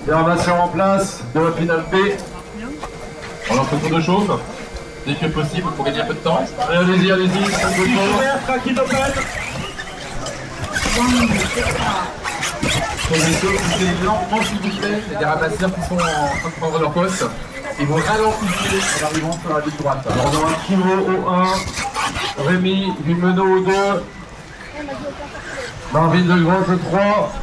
Les ramasseurs en place de la finale B. On en fait tour de chauffe, dès que possible pour gagner un peu de temps. Allez-y, allez-y. Tranquille open. C'est lentement s'il vous plaît, il y a des ramasseurs qui sont en train de prendre leur poste. Ils vont ralentir en arrivant sur la ligne droite. Alors on a Kimo au 1, Rémi Vimeno au 2, Marvin Legrange au 3,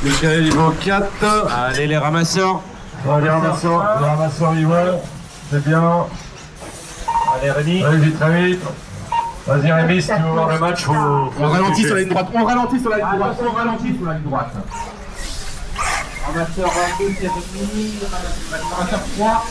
Michael au 4. Allez les ramasseurs. Les ramasseurs ils vont, c'est bien. Allez Rémi. Allez-y très vite. Vas-y Rémi, si tu veux voir le match, On ralentit sur la ligne droite, on ralentit sur la ligne droite, on ralentit sur la ligne droite. Ramasseur 2, c'est Rémi, ramasseur 3.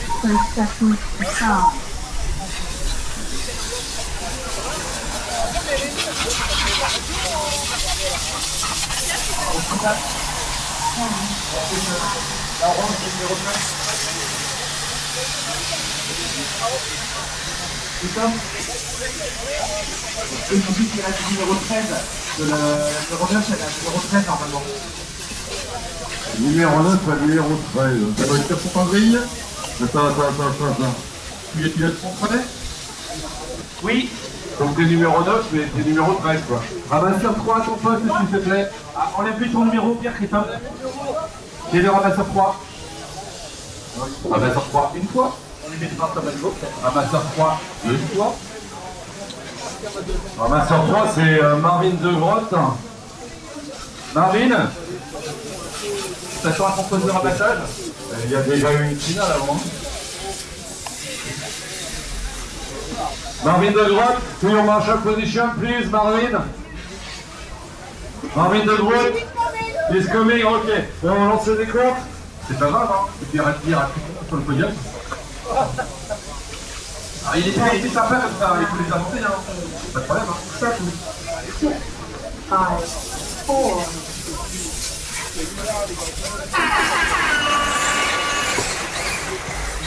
Et ensuite, il reste le numéro 13. Le numéro 9, c'est le numéro 13 normalement. Numéro 9 à numéro 13. Ça doit être sur ton grille. Attends. Tu l'as contrôlé? Oui. Donc t'es numéro 9, mais t'es numéro 13 quoi. Ramasseur 3 à ton poste s'il te plaît. Ah, enlève plus ton numéro, Pierre Christophe. Qui est le ramasseur 3? Ramasseur 3 une fois. On lui met devant comme un go. Ramasseur 3 deux fois. Ramasseur 3 c'est Marvin de Grotte. Marvin, Sachant à ton poste de ramassage. il y a déjà eu une finale avant. Marvin de Grotte, to your marshal position please Marvin. Marvin de Grotte, is coming, ok. Bon, on lance les comptes. C'est pas grave, hein. Et puis arrête de dire à tout le monde sur le podium. Ah, il est sympa comme ça, il faut les inventer, hein. Pas de problème, hein. Ça, tout. 5, 4.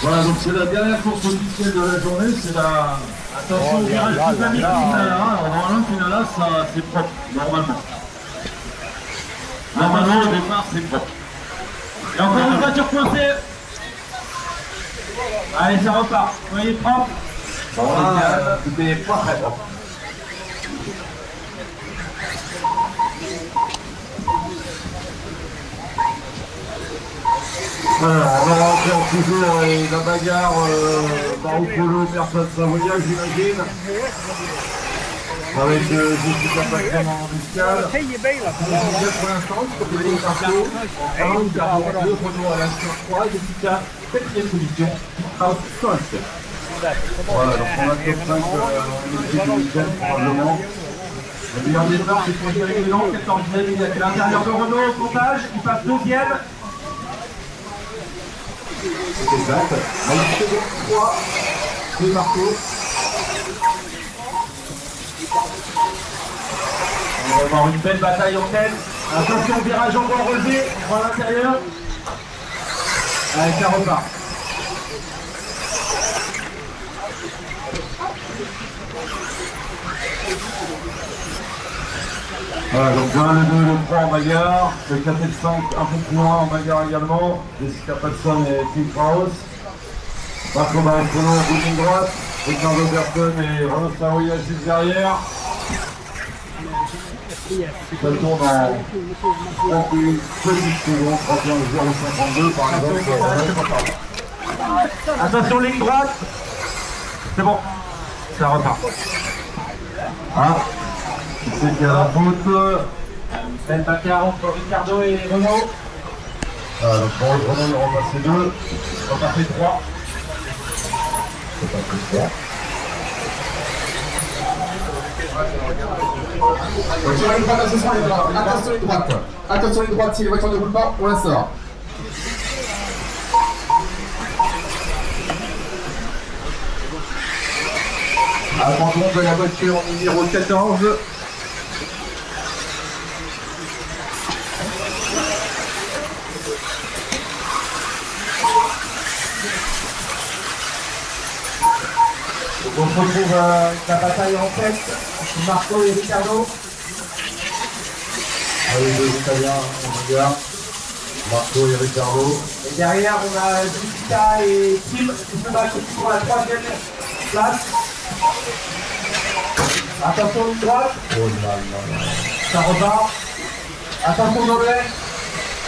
Voilà, donc c'est la dernière course officielle de la journée, c'est la... Attention au virage dynamique Finala, alors normalement Finala ça c'est propre, normalement. Normalement au départ c'est propre. Et encore une voiture coincée. Allez, ça repart. Voyez propre. Voilà, tout est pas très propre. Alors on va encore toujours la bagarre Barou-Polo, personne Savoya j'imagine. Avec Jessica Pacman en escale. Pour l'instant, il faut que partout. Un, Carreau, deux, Renault à la sur 3, Jessica, 7ème position, Strauss, 5. Voilà, donc on a le top 5 l'équipe du week-end probablement. Le meilleur départ, c'est pour Thierry Mélan, 14ème, il est à l'intérieur de Renault au comptage, il passe 2ème. C'est exact. Allez, 3, 2 Marco. On va avoir une belle bataille en tête. Attention, virage encore relevé. On va à l'intérieur. Allez, ça repart. Voilà, donc 1, le 2, le 3 en bagarre, le 4 et le 5 un peu plus loin en bagarre également, Jessica Patson et Tim Kraus. Marco Baricolo en bout de ligne droite, Ricardo Berton et Renaud Savoya juste derrière. Ça tourne en 31 petites secondes, 31,052 par exemple. Attention, ligne droite. C'est bon. Ça repart. Ah, qui c'est qui a la faute? Belle bagarre entre Ricardo et Renaud. Ah, donc pour Renaud il repasse les 2, On va faire 3. c'est pas plus fort. Donc sur la ligne droite, attention les droites. Attention les droites. Attention les droites, si les voitures ne roulent pas, on la sort. Abandon de la voiture numéro 14. On se retrouve la bataille en tête. Marco et Ricardo. Allez, deux Italiens, on regarde. Marco et Riccardo. Et derrière, on a Jessica et Tim qui se battent pour la 3e place. Attention ligne droite, Oh là. ça repart. Attention Nobel,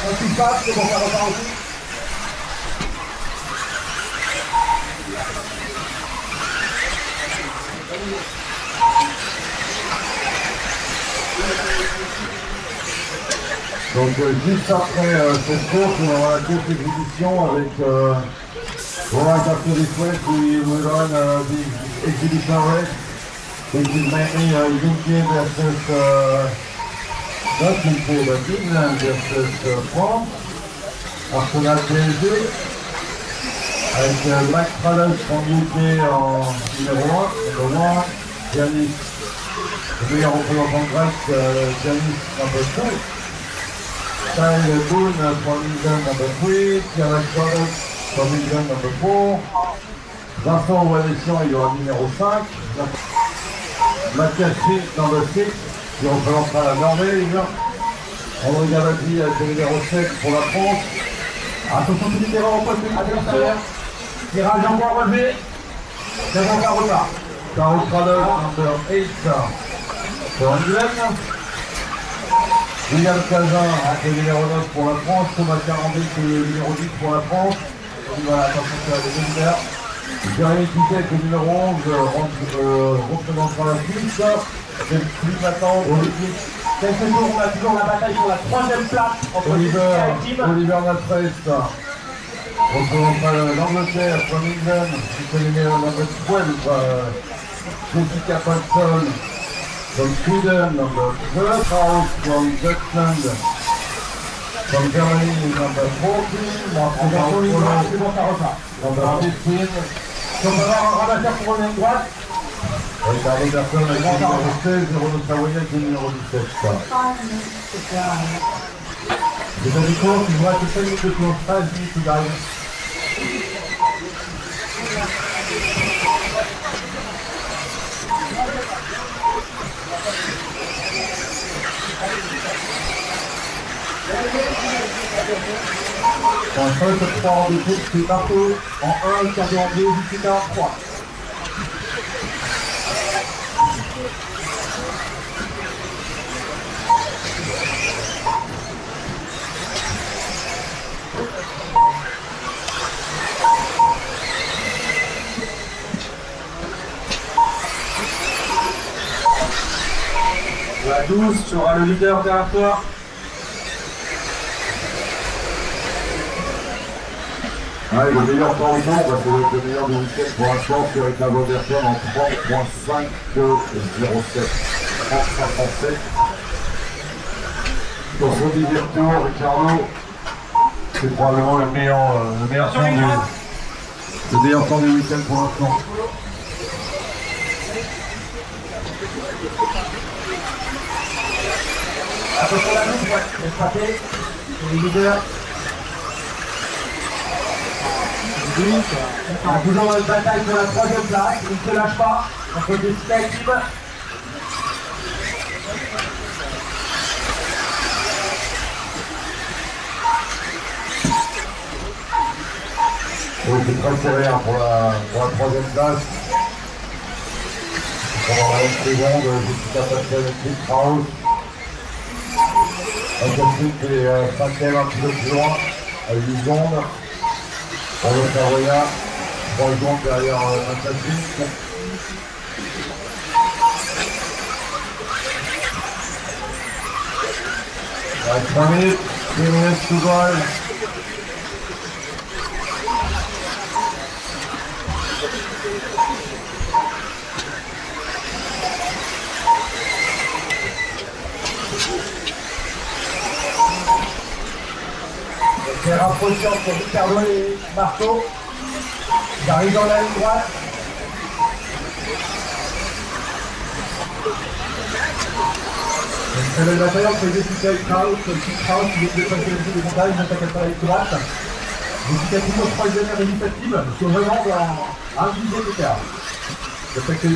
on s'y passe, c'est bon, ça repart aussi. Donc juste après cette course, on aura la course exhibition avec Warren after this race we will run the exhibition race, which is mainly UK versus not UK but England versus France, Arsenal PSG, avec Black Straddles from UK en numéro 1, Giannis, le meilleur représentant grec, Giannis number 2. Kyle Boone from England number 3, Pierre Brothers from England number 4, Vincent Ouadessian, il y aura numéro 5, Mathias Schick number 6, qui représentera la Norvège, André Gavazzi avec le numéro 7 pour la France. Attention tout différent au poste adversaire. Tirage en bois relevé. Devant la repart. Carl Straddles number 8 pour England. William Cazin avec le numéro 9 pour la France, Thomas Carambic le numéro 10 pour la France. Voilà, attention c'est la deuxième paire. Jérémy Piquet avec le numéro 11 représentera la Suisse. C'est le plus maintenant Olympique. Quelques jours, on a toujours la bataille pour la 3e place entre Jessica et Tim. Oliver Natres représentera l'Angleterre from England. C'est le numéro 12, Jessica Paulson. From Sweden, number 12, House from Deutschland, from Germany, number 14, Marco Bartolo, C'est bon, ça repart. number 15, On va avoir un ramasseur pour revenir droite. Ricardo Berton avec le numéro 16, et Renaud Savoyer avec le numéro 17. 5 minutes to go. Les habitants qui vont être 5 minutes de course, 13 minutes to drive. Dans le feu, c'est 3 rendez-vous, c'est Marco en 1, Cardio en 2, Jessica en 3. La 12 sera le leader derrière toi. Ouais, le meilleur temps du temps, parce que le meilleur du week-end pour l'instant, c'est avec la Roberton en 30.5 07. 30.57. Dans son 10e tour, Riccardo, c'est probablement le meilleur temps du week-end pour l'instant. Attention la loupe, ouais, il est frappé. C'est le leader. On est toujours dans une bataille pour la 3e place, il ne se lâche pas entre Jessica et Tim. Oui, c'est très serré hein, pour la 3e place. Pendant la 1 seconde, Jessica Patel et Chris Krause. Fantastique est 5e un petit peu plus loin, à 8 secondes. On le Savoya, 3 secondes derrière Fantastique. Il reste 5 minutes, 2 minutes to drive. C'est rapproché entre Riccardo et Marco. Il arrive dans la ligne droite. C'est le bataille entre Jessica et Kraus. Kraus, il est dépassé le jeu des montagnes, ne t'inquiète pas la ligne droite. Jessica toujours 3e initiative, c'est vraiment dans un dixième d'écart. Le fait que 1,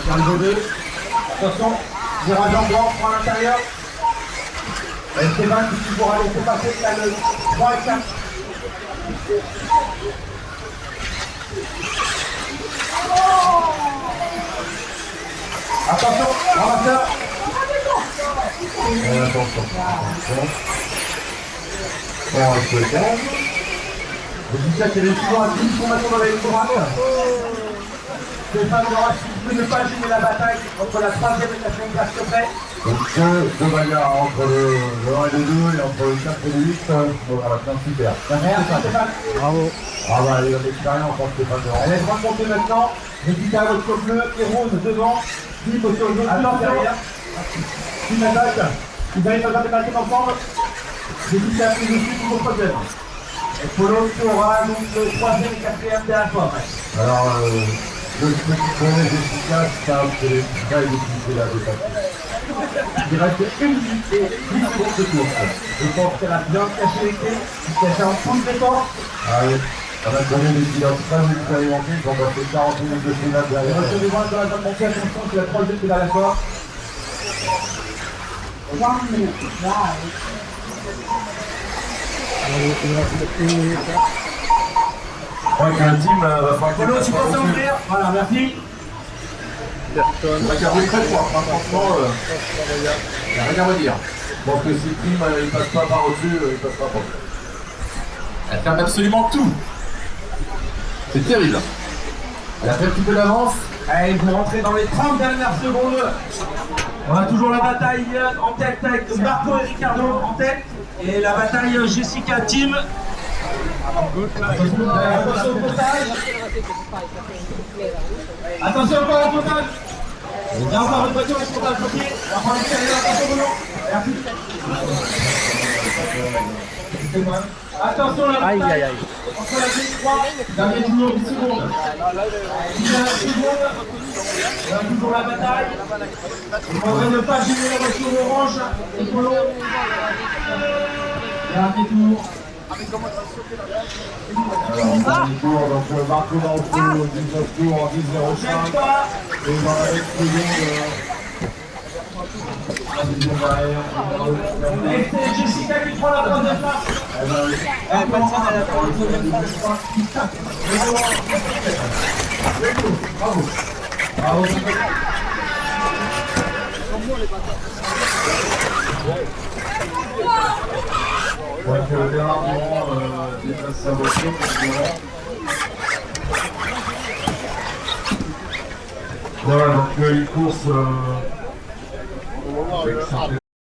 il arrive au 2. Attention, virage en blanc, prend à l'intérieur. Esteban qui pourra laisser passer le 3 et 4. Attention, ramasseur. Attention. Bon, je peux faire. Le 17 et le suivant à 10 formations dans l'électorat. Stéphane Laurent, si vous ne pas gêner la bataille entre la 3e et la 4e place, s'il te plaît. Donc deux bagarres entre le 1 et le 2 et entre le 4 et le 8, voilà, c'est un super. Merci Stéphane. Bravo. Ah bah il a de l'expérience en Stéphane Laurent. Allez, je vais monter maintenant. Nikita, votre bleu et rose devant. Philippe sur le dos, derrière. Philippe attaque. Vous allez faire des ensemble. Nikita, plus dessus, toujours troisième. Et Polo qui aura donc le 3e et 4e derrière toi. Alors, le petit connaît Jessica, c'est un peu très difficile à dépasser. Il reste une minute et 10 secondes de course. Je pense qu'elle a bien caché les clés, puisqu'elle fait un coup de défense. Ah oui, on a donné des pilotes très expérimentés, qui ont passé 40 minutes de finale Et derrière. monsieur Devant dans la zone montée, attention, c'est la 3e qui est derrière toi. 1 minute drive. Je crois qu'un team va falloir Polo, tu penses à ouvrir. Voilà, merci. On va garder très fort, hein, franchement, il n'y a rien à dire. Je pense que si le team il passe pas par au-dessus, il passe pas par au-dessus. Elle ferme absolument tout. C'est terrible. Elle a fait un petit peu d'avance. Allez, vous rentrez dans les 30 dernières secondes. On a toujours la bataille en tête avec Marco et Ricardo en tête. Et la bataille Jessica Team. Attention au potage. Attention encore au potage. Et encore votre voiture avec le potage papier. On va prendre le carrière, attention au volant. Merci. Attention la bataille. Aïe, aïe, aïe. Entre la G3, dernier tour, 10 secondes. 10 secondes. On a toujours la bataille. Il faudrait ne pas gêner la voiture orange et Polo. Dernier tour. Alors, dernier tour, donc Marco dans le coup, 19 tours en 10-05. Pas. Et dans la seconde, la deuxième barrière. Et c'est Jessica qui prend la troisième place. Elle prend la troisième place. Bravo. Bravo. Ouais, que Bernard Durand dépasse sa voiture, voilà, donc une course avec certaines